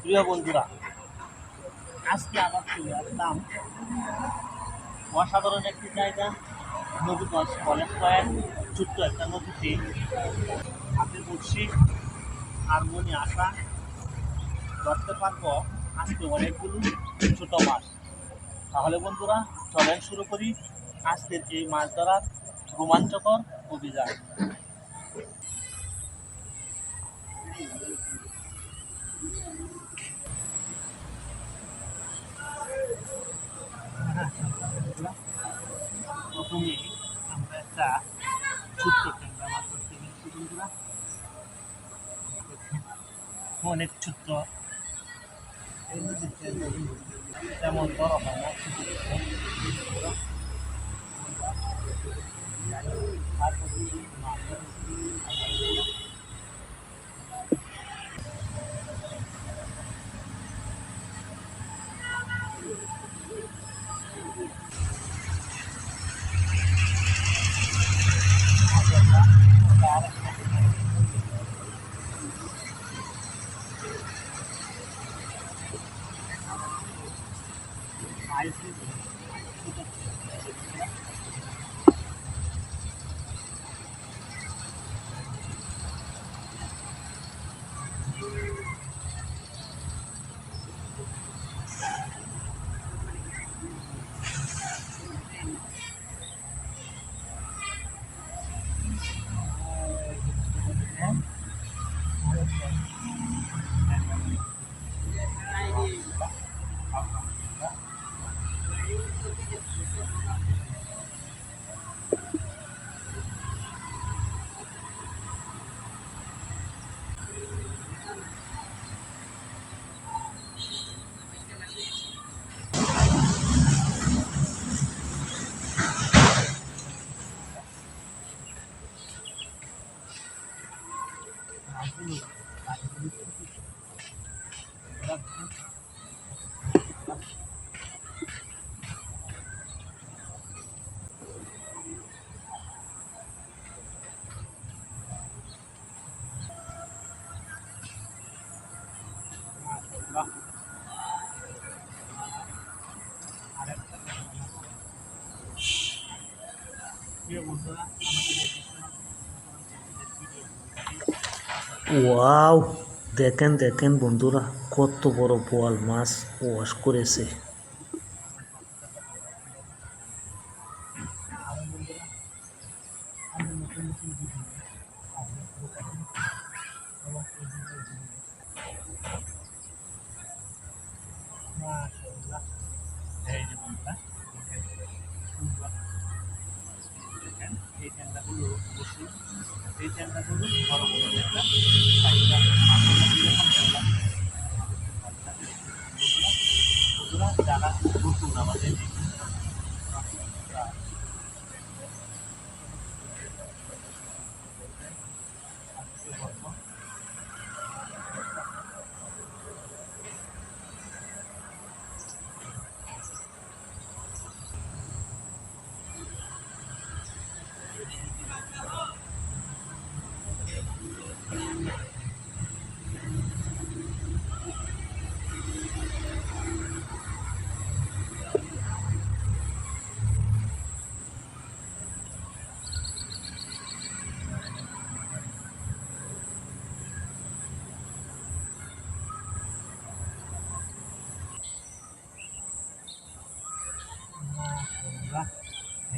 প্রিয় বন্ধুরা, আজকে আবার চলে আসলাম অসাধারণ একটি জায়গা, নবীগঞ্জ কলেজ পয়েন্ট। ছোট্ট একটা নদীতে হাতে বসি আর মনে আসা ধরতে পারবো আজকে অনেকগুলো ছোট মাছ। তাহলে বন্ধুরা, চলেন শুরু করি আজকের এই মাছ ধরার রোমাঞ্চকর অভিযান। প্রথমেই আমরা একটা ছোট্ট ট্যাংরা মাছ ধরতে গেছি বন্ধুরা। অনেক ছোট্ট, তেমন বড় হয় না, ওয়াও, দেখেন দেখেন বন্ধুরা, কত বড় বোয়াল মাছ ওয়াশ করেছে। এই যে বন্ধুরা, দেখেন এই ট্যাংরাগুলো বসে, এই ট্যাংরাগুলো বড় বড় ট্যাংরা, সাইজটা এরকম ট্যাংরা। বন্ধুরা, যারা নতুন আমাদের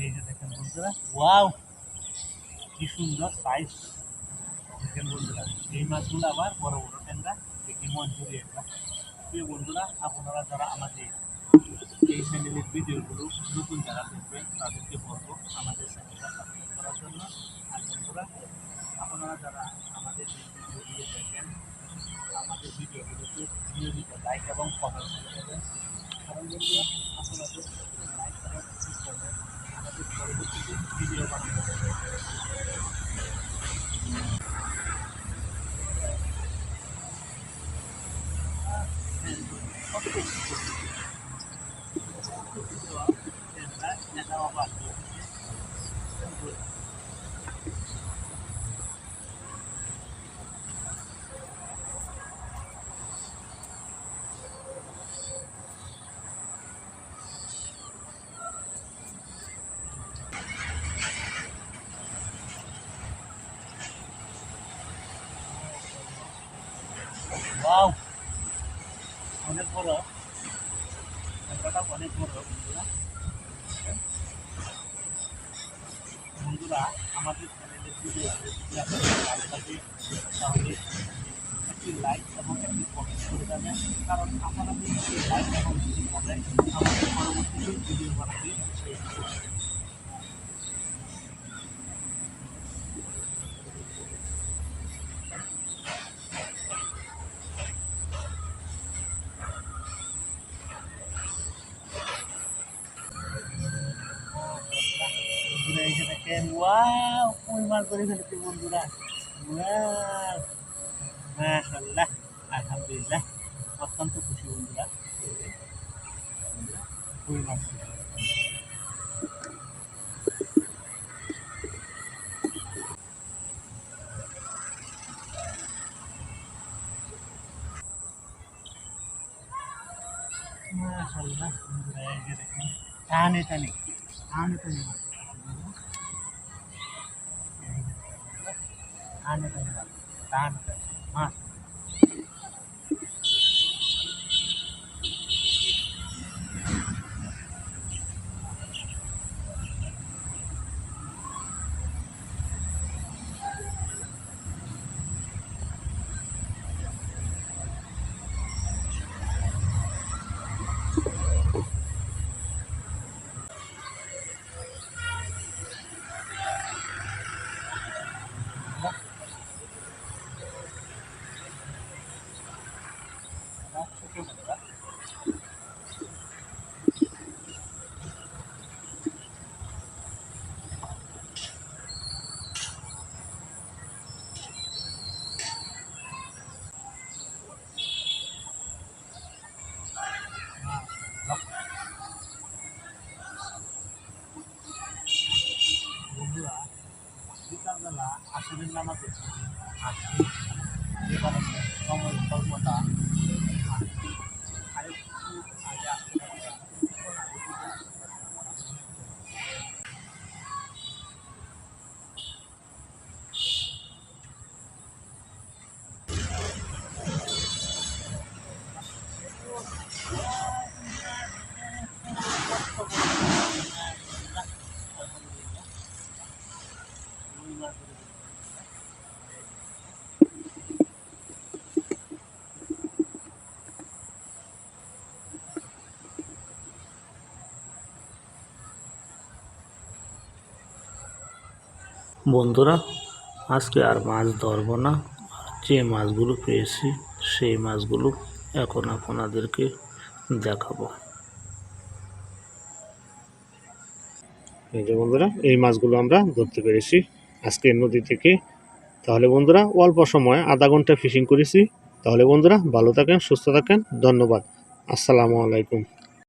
এই যে দেখেন বন্ধুরা, ওয়াও কি সুন্দর সাইজ। দেখেন বন্ধুরা, এই মাছগুলো আবার বড় বড় ট্যাংরা, দেখি মন জুড়িয়ে একটা। প্রিয় বন্ধুরা, আপনারা যারা আমাদের এই চ্যানেলের ভিডিওগুলো নতুন যারা দেখবেন তাদেরকে বলবো আমাদের চ্যানেলটা সাবস্ক্রাইব করার জন্য। আর বন্ধুরা, আপনারা যারা আমাদের এই ভিডিওগুলো দেখেন, আমাদের ভিডিওগুলোতে নিয়মিত লাইক এবং কমেন্ট করে দেবেন। কারণ বন্ধুরা, আপনাদের লাইক এবং কমেন্ট আমাদের পরবর্তীতে ভিডিও বানানো হবে। ওয়াও, অনেক বড়, ট্যাংরাটা অনেক বড় বন্ধুরা। বন্ধুরা, আমাদের চ্যানেলের ভিডিও যদি আপনাদের ভালো লাগে তাহলে একটি লাইক এবং একটি কমেন্ট করে যাবেন, কারণ আপনাদের একটি লাইক এবং একটি কমেন্ট আমাদের পরবর্তীতে ভিডিও বানাতে উৎসাহিত করবে। বন্ধুরা এই যে দেখেন, ওয়াও, কই মাছ ধরে ফেলেছে বন্ধুরা। ওয়াও, মাশাআল্লাহ, আলহামদুলিল্লাহ, অত্যন্ত খুশি বন্ধুরা। বন্ধুরা, কই মাছ ধরে মাশাআল্লাহ বন্ধুরা, এই যে দেখেন, টানে টানে টানে টানে মাছ ধরছে বন্ধুরা। এই যে দেখেন বন্ধুরা, টানে টানে মাছ ধরছে, টানে টানে মাছ। ছোট বন্ধুরা, বন্ধুরা, বিকালবেলা আসরের নামাজের পরে আসছি, এবারে সময় স্বল্পতা, আসছি আরেকটু আগে আসতে পারতাম, কিছুক্ষণ আগে থেকে আসতে পারতাম। বন্ধুরা, আজকে আর মাছ ধরবো না। যে মাছগুলো পেয়েছি সেই মাছগুলো এখন আপনাদেরকে দেখাবো। এই যে বন্ধুরা, এই মাছগুলো আমরা ধরতে পেরেছি আজকে নদী থেকে। তাহলে বন্ধুরা, অল্প সময় আধা ঘন্টা ফিশিং করেছি। তাহলে বন্ধুরা, ভালো থাকেন, সুস্থ থাকেন, ধন্যবাদ, আসসালামু আলাইকুম।